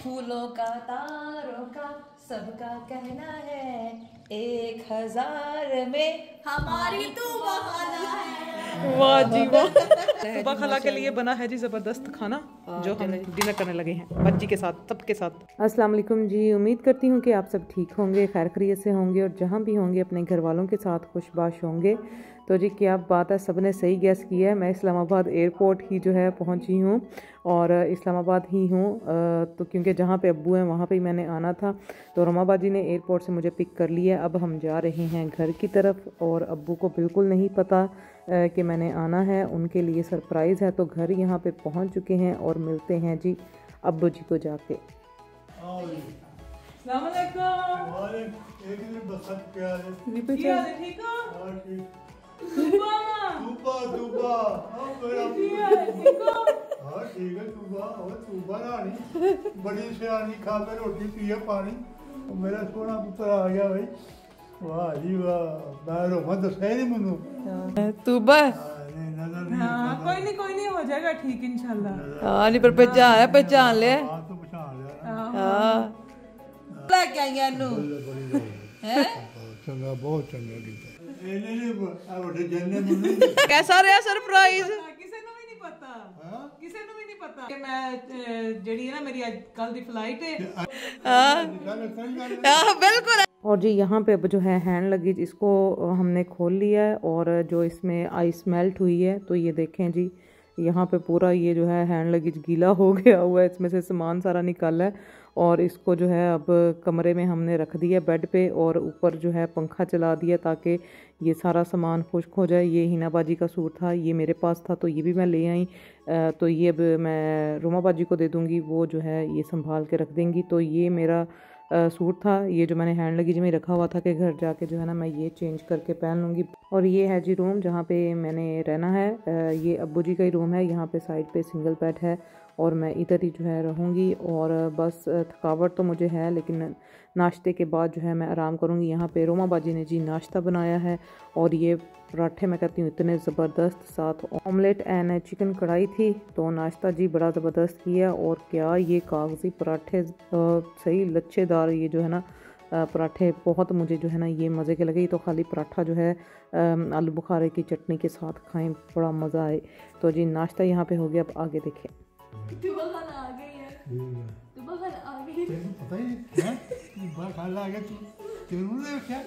फूलों का तारों का सबका कहना है 1000 में हमारी तू बहाना है। वाह जी वाह। सुबह खला के लिए बना है जी जबरदस्त खाना जो हम डिनर करने लगे हैं बच्ची के साथ सबके साथ। अस्सलाम वालेकुम जी, उम्मीद करती हूँ कि आप सब ठीक होंगे, खैर खैरियत से होंगे और जहाँ भी होंगे अपने घर वालों के साथ खुशबाश होंगे। तो जी क्या बात है, सबने सही गैस किया है। मैं इस्लामाबाद एयरपोर्ट ही जो है पहुँची हूँ और इस्लामाबाद ही हूँ तो क्योंकि जहाँ पे अब्बू हैं वहाँ पे ही मैंने आना था। तो रोमाबाजी जी ने एयरपोर्ट से मुझे पिक कर लिया। अब हम जा रहे हैं घर की तरफ और अब्बू को बिल्कुल नहीं पता कि मैंने आना है, उनके लिए सरप्राइज़ है। तो घर यहाँ पे पहुँच चुके हैं और मिलते हैं जी अब्बू जी को जाके। बड़ी सियानी खा के रोटी पिए पानी मेरा सोना पुत्र आ गया भाई। वाह जी वाह, मैं रोमा दसा ही नहीं मैनू तू बस कोई नहीं हो जाएगा ठीक इंशाल्लाह। हाँ नहीं पर पहचान ले तो पहचान लिया हाँ लेके आई इनू हैं चंगा बहुत चंगा कीता बड़े जन्ने मुन्ने कैसा रहा सरप्राइज? ਕਿਸੇ ਨੂੰ ਵੀ ਨਹੀਂ ਪਤਾ ਕਿ ਮੈਂ ਜਿਹੜੀ ਹੈ ਨਾ ਮੇਰੀ ਅੱਜ ਕੱਲ ਦੀ ਫਲਾਈਟ ਹੈ। हाँ बिल्कुल। और जी यहाँ पे अब जो है हैंड लगेज इसको हमने खोल लिया है और जो इसमें आइस मेल्ट हुई है तो ये देखें जी यहाँ पे पूरा ये जो है हैंड लगेज गीला हो गया हुआ है, इसमें से सामान सारा निकाला है और इसको जो है अब कमरे में हमने रख दिया बेड पे और ऊपर जो है पंखा चला दिया ताकि ये सारा सामान खुश्क हो जाए। ये हिना बाजी का सूट था, ये मेरे पास था तो ये भी मैं ले आई। तो ये अब मैं रोमा बाजी को दे दूँगी, वो जो है ये संभाल के रख देंगी। तो ये मेरा सूट था, ये जो मैंने हैंड लगेज में रखा हुआ था कि घर जाके जो है ना मैं ये चेंज करके पहन लूँगी। और ये है जी रूम जहाँ पे मैंने रहना है, ये अब्बू जी का ही रूम है। यहाँ पे साइड पे सिंगल बेड है और मैं इधर ही जो है रहूँगी। और बस थकावट तो मुझे है लेकिन नाश्ते के बाद जो है मैं आराम करूँगी। यहाँ पे रोमा बाजी ने जी नाश्ता बनाया है और ये पराठे मैं कहती हूँ इतने ज़बरदस्त, साथ ऑमलेट एंड चिकन कढ़ाई थी। तो नाश्ता जी बड़ा ज़बरदस्त किया। और क्या ये कागज़ी पराठे सही लच्छेदार, ये जो है ना पराठे बहुत मुझे जो है ना ये मज़े के लगे। तो खाली पराठा जो है आलू बुखारे की चटनी के साथ खाएं, बड़ा मज़ा आए। तो जी नाश्ता यहाँ पे हो गया, अब आगे देखें। पता ही है बड़ा खाला आ गया तू ने क्या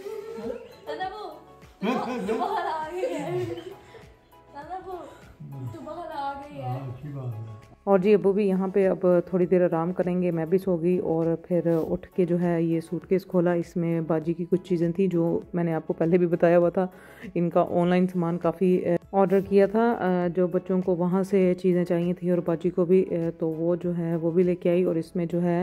दादा वो बाहर आ गई है, दादा वो तू बाहर आ गई है। अच्छी बात है। और जी अब्बू भी यहाँ पे अब थोड़ी देर आराम करेंगे, मैं भी सो गई। और फिर उठ के जो है ये सूटकेस खोला, इसमें बाजी की कुछ चीज़ें थी जो मैंने आपको पहले भी बताया हुआ था। इनका ऑनलाइन सामान काफ़ी ऑर्डर किया था, जो बच्चों को वहाँ से चीज़ें चाहिए थी और बाजी को भी, तो वो जो है वो भी लेके आई। और इसमें जो है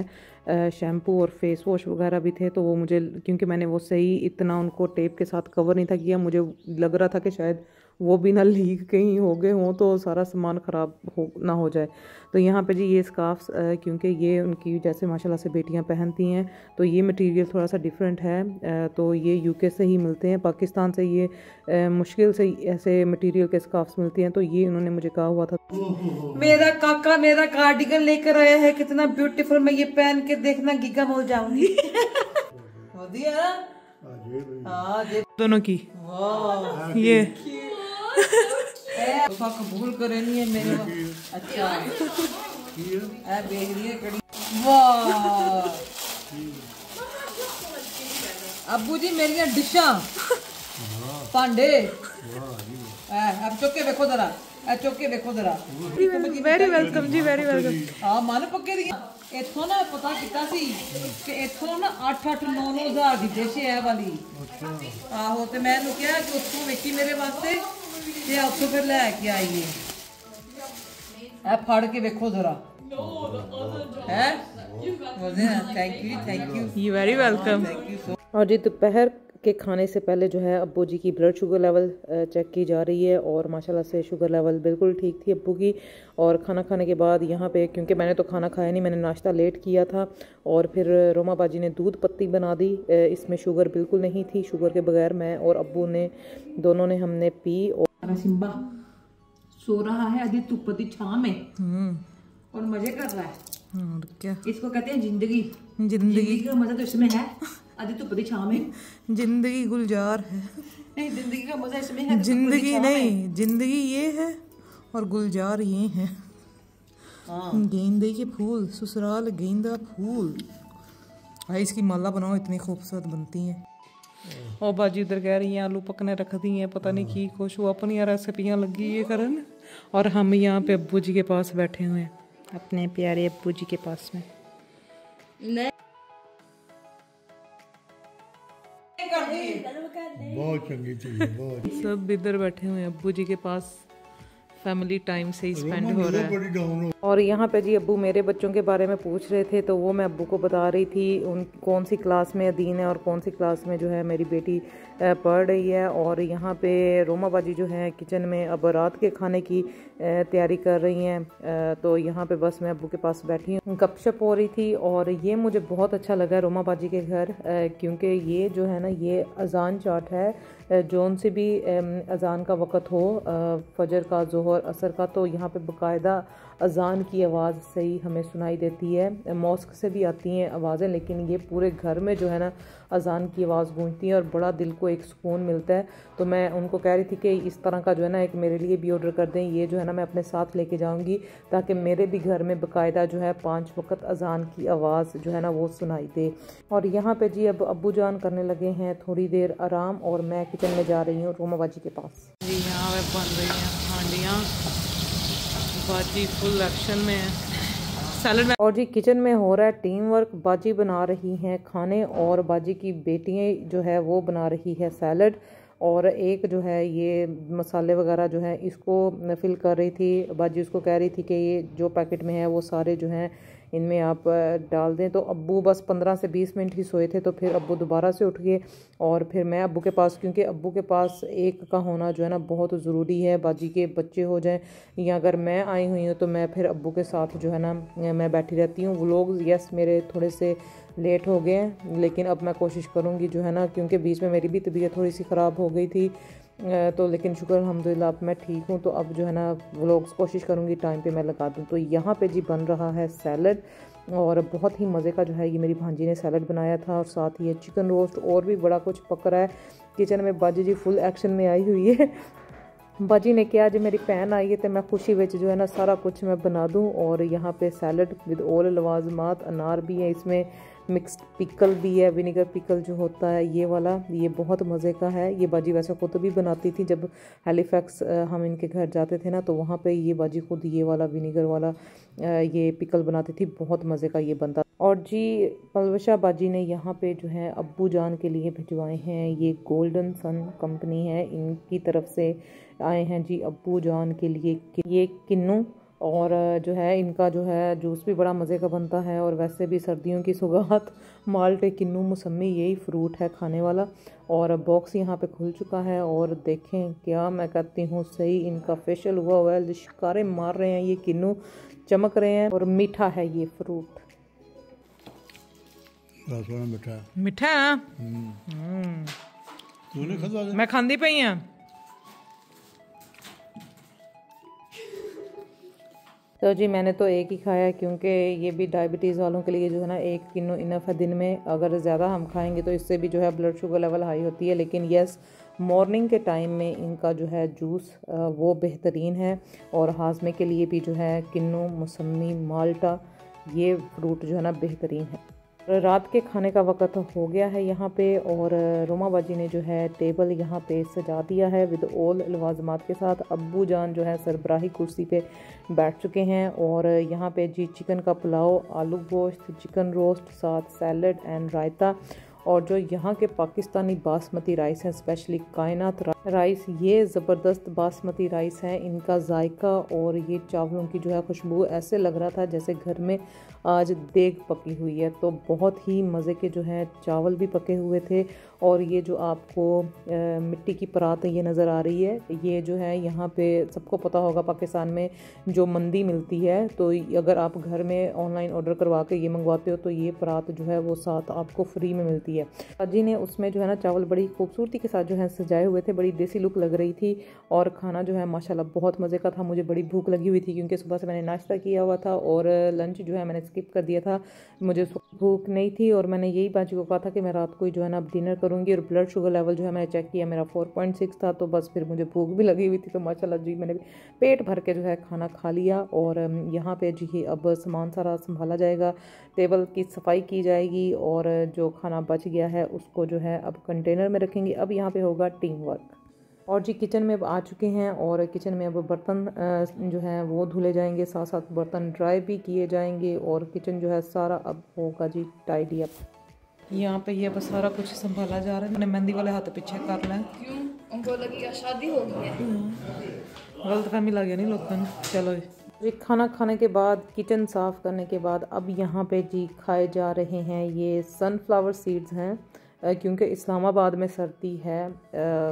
शैम्पू और फेस वॉश वगैरह भी थे। तो वो मुझे, क्योंकि मैंने वो सही इतना उनको टेप के साथ कवर नहीं था किया, मुझे लग रहा था कि शायद वो भी ना लीक कहीं हो गए हों तो सारा सामान ख़राब ना हो जाए। तो यहाँ पे जी ये स्कार्फ्स, क्योंकि ये उनकी जैसे माशाल्लाह से बेटियाँ पहनती हैं तो ये मटेरियल थोड़ा सा डिफरेंट है। तो ये यूके से ही मिलते हैं, पाकिस्तान से ये मुश्किल से ऐसे मटेरियल के स्कार्फ्स मिलती हैं। तो ये उन्होंने मुझे कहा हुआ था। मेरा काका मेरा कार्डिगन लेकर आया है, कितना ब्यूटीफुल, मैं ये पहन के देखना गीगा हो जाऊंगी। दोनों की वाह ये कबूल करे नहीं है मेरे। अच्छा ए बेहरी है कड़ी। वाह अब्बू जी मेरी डिशा भांडे अब चुके देखो जरा, चुके देखो जरा। वेरी वेलकम जी, वेरी वेलकम। हाँ मन पक्के दी इथों ना पता किया सी कि इथों ना 8-8, 9-9 हज़ार की डिश है वाली। आहो तो मैं क्या कि उत्थों वेखी मेरे वास्ते ते उत्थों फिर लैके आईए। ए फड़ के देखो जरा है। Thank you very welcome. और जी दोपहर के खाने से पहले जो है अब्बू जी की ब्लड शुगर लेवल चेक की जा रही है और माशाल्लाह से शुगर लेवल बिल्कुल ठीक थी अब्बू की। और खाना खाने के बाद यहाँ पे, क्योंकि मैंने तो खाना खाया नहीं, मैंने नाश्ता लेट किया था और फिर रोमा बाजी ने दूध पत्ती बना दी। इसमें शुगर बिल्कुल नहीं थी, शुगर के बगैर मैं और अब्बू ने दोनों ने हमने पी। और सिम्बा सो रहा है अभी धूप की छां में और मजे कर रहा है। और क्या, इसको कहते हैं जिंदगी। जिंदगी का मजा तो इसमें है, आधी धूप दी छांव में। जिंदगी गुलजार है। नहीं, जिंदगी का मजा इसमें है। जिंदगी नहीं, जिंदगी ये है और गुलजार ये है। गेंदे के फूल, ससुराल गेंदा फूल। भाई इसकी माला बनाओ, इतनी खूबसूरत बनती है। और बाजी उधर कह रही हैं आलू पकने रख दी हैं, पता नहीं की कुछ वो अपनी रेसिपियाँ लगी ये करन। और हम यहाँ पे अब्बू जी के पास बैठे हुए हैं, अपने प्यारे अब्बू जी के पास में। बहुत चंगी चीज है, बहुत। सब इधर बैठे हुए हैं अब्बू जी के पास, फैमिली टाइम से ही स्पेंड हो रहा है। बड़ी डाउन हो। और यहाँ पे जी अब्बू मेरे बच्चों के बारे में पूछ रहे थे, तो वो मैं अब्बू को बता रही थी उन कौन सी क्लास में अदीन है और कौन सी क्लास में जो है मेरी बेटी पढ़ रही है। और यहाँ पे रोमा बाजी जो है किचन में अब रात के खाने की तैयारी कर रही हैं। तो यहाँ पे बस मैं अब्बू के पास बैठी हूँ, गपशप हो रही थी। और ये मुझे बहुत अच्छा लगा रोमा बाजी के घर, क्योंकि ये जो है ना ये अजान चार्ट है। जौन से भी अजान का वक़्त हो, फजर का, ज़ोहर, असर का, तो यहाँ पे बाकायदा अजान की आवाज़ सही हमें सुनाई देती है। मॉस्क से भी आती हैं आवाज़ें, लेकिन ये पूरे घर में जो है ना अजान की आवाज़ गूंजती है और बड़ा दिल को एक सुकून मिलता है। तो मैं उनको कह रही थी कि इस तरह का जो है ना एक मेरे लिए भी ऑर्डर कर दें। ये जो है ना मैं अपने साथ लेके जाऊंगी, ताकि मेरे भी घर में बाकायदा जो है 5 वक्त अजान की आवाज़ जो है ना वो सुनाई दे। और यहाँ पे जी अब अब्बू जान करने लगे हैं थोड़ी देर आराम, और मैं किचन में जा रही हूँ रोमा बाजी के पास। जी यहाँ पे बन रही हैं हांडियाँ, बाजी फुल एक्शन में है, सैलड में। और जी किचन में हो रहा है टीम वर्क, बाजी बना रही हैं खाने और बाजी की बेटियाँ जो है वो बना रही है सैलड। और एक जो है ये मसाले वगैरह जो है इसको फिल कर रही थी। बाजी उसको कह रही थी कि ये जो पैकेट में है वो सारे जो हैं इनमें आप डाल दें। तो अब्बू बस 15 से 20 मिनट ही सोए थे, तो फिर अब्बू दोबारा से उठ गए और फिर मैं अब्बू के पास, क्योंकि अब्बू के पास एक का होना जो है ना बहुत ज़रूरी है। बाजी के बच्चे हो जाएं या अगर मैं आई हुई हूँ तो मैं फिर अब्बू के साथ जो है ना मैं बैठी रहती हूँ। व्लॉग्स यस मेरे थोड़े से लेट हो गए हैं, लेकिन अब मैं कोशिश करूँगी जो है ना, क्योंकि बीच में मेरी भी तबीयत थोड़ी सी ख़राब हो गई थी, तो लेकिन शुक्र अल्हम्दुलिल्लाह अब मैं ठीक हूँ। तो अब जो है ना व्लॉग्स कोशिश करूँगी टाइम पे मैं लगा दूँ। तो यहाँ पे जी बन रहा है सैलड, और बहुत ही मज़े का जो है ये मेरी भांजी ने सैलड बनाया था, और साथ ही ये चिकन रोस्ट और भी बड़ा कुछ पक रहा है किचन में। बाजी जी फुल एक्शन में आई हुई है। बाजी ने किया जो मेरी भैन आई है तो मैं खुशी विच जो है ना सारा कुछ मैं बना दूं। और यहाँ पे सैलड विद ऑल लवाजमात, अनार भी है इसमें, मिक्स्ड पिकल भी है, विनेगर पिकल जो होता है ये वाला, ये बहुत मज़े का है। ये बाजी वैसे खुद भी बनाती थी, जब हैलीफैक्स हम इनके घर जाते थे ना तो वहाँ पे ये बाजी खुद ये वाला विनेगर वाला ये पिकल बनाती थी, बहुत मज़े का ये बनता। और जी पलवशा बाजी ने यहाँ पे जो है अब्बू जान के लिए भिजवाए हैं, ये गोल्डन सन कंपनी है, इनकी तरफ से आए हैं जी अब्बू जान के लिए ये किन्नू। और जो है इनका जो है जूस भी बड़ा मज़े का बनता है, और वैसे भी सर्दियों की सौगात माल्टे, किन्नू, मौसमी यही फ्रूट है खाने वाला। और बॉक्स यहाँ पे खुल चुका है, और देखें क्या मैं कहती हूँ सही, इनका फेशियल हुआ है, लिशकारे मार रहे हैं ये किन्नू, चमक रहे हैं, और मीठा है ये फ्रूट, मीठा। मैं खांदी पई हाँ। तो जी मैंने तो एक ही खाया, क्योंकि ये भी डायबिटीज़ वालों के लिए जो है ना 1 किलो इनफ है दिन में। अगर ज़्यादा हम खाएंगे तो इससे भी जो है ब्लड शुगर लेवल हाई होती है। लेकिन यस मॉर्निंग के टाइम में इनका जो है जूस वो बेहतरीन है, और हाजमे के लिए भी जो है किन्नू, मौसमी, माल्टा ये फ्रूट जो है ना बेहतरीन है। रात के खाने का वक़्त हो गया है यहाँ पे, और रोमा बाजी ने जो है टेबल यहाँ पे सजा दिया है विद ऑल लवाजमात के साथ। अब्बू जान जो है सरबराही कुर्सी पे बैठ चुके हैं, और यहाँ पे जी चिकन का पुलाव, आलू गोश्त, चिकन रोस्ट, साथ सैलड एंड रायता। और जो यहाँ के पाकिस्तानी बासमती राइस हैं, स्पेशली कायनात राइस, ये ज़बरदस्त बासमती राइस है। इनका जायका और ये चावलों की जो है खुशबू ऐसे लग रहा था जैसे घर में आज देग पकी हुई है। तो बहुत ही मज़े के जो है चावल भी पके हुए थे, और ये जो आपको मिट्टी की परात ये नज़र आ रही है, ये जो है यहाँ पे सबको पता होगा पाकिस्तान में जो मंदी मिलती है, तो अगर आप घर में ऑनलाइन ऑर्डर करवा के ये मंगवाते हो तो ये परात जो है वो साथ आपको फ्री में मिलती है। होती है। अजी ने उसमें जो है ना चावल बड़ी खूबसूरती के साथ जो है सजाए हुए थे, बड़ी देसी लुक लग रही थी। और खाना जो है माशाल्लाह बहुत मज़े का था। मुझे बड़ी भूख लगी हुई थी क्योंकि सुबह से मैंने नाश्ता किया हुआ था और लंच जो है मैंने स्किप कर दिया था। मुझे भूख नहीं थी और मैंने यही बाजी को कहा था कि मैं रात को ही जो है ना अब डिनर करूँगी। और ब्लड शुगर लेवल जो है मैंने चेक किया, मेरा 4.6 था। तो बस फिर मुझे भूख भी लगी हुई थी, तो माशाल्लाह जी मैंने पेट भर के जो है खाना खा लिया। और यहाँ पे जी अब सामान सारा संभाला जाएगा, टेबल की सफाई की जाएगी और जो खाना बच गया है उसको जो है अब कंटेनर में रखेंगे। अब यहाँ पे होगा टीम वर्क। और जी किचन में अब आ चुके हैं और किचन में अब बर्तन जो हैं वो धुले जाएंगे, साथ साथ बर्तन ड्राई भी किए जाएंगे और किचन जो है सारा अब होगा जी टाइडी अप। यहाँ पे ये बस सारा कुछ संभाला जा रहा है। मैंने मेहंदी वाले हाथ पीछे कर लें, क्यों उनको लगेगा शादी हो गई है। गलत फहमी लग गया नहीं लोगों ने। चलो जी खाना खाने के बाद, किचन साफ़ करने के बाद अब यहाँ पे जी खाए जा रहे हैं ये सनफ्लावर सीड्स हैं क्योंकि इस्लामाबाद में सर्दी है।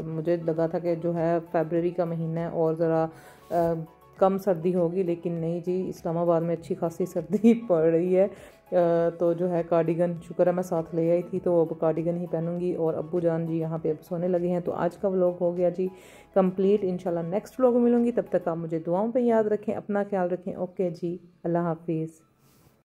मुझे लगा था कि जो है फरवरी का महीना है और ज़रा कम सर्दी होगी, लेकिन नहीं जी, इस्लामाबाद में अच्छी खासी सर्दी पड़ रही है। तो जो है कार्डिगन, शुक्र है मैं साथ ले आई थी, तो अब कार्डिगन ही पहनूंगी। और अब्बू जान जी यहाँ पे अब सोने लगे हैं। तो आज का व्लॉग हो गया जी कंप्लीट। इंशाल्लाह नेक्स्ट व्लॉग में मिलूंगी, तब तक आप मुझे दुआओं पे याद रखें, अपना ख्याल रखें। ओके जी, अल्लाह हाफिज़।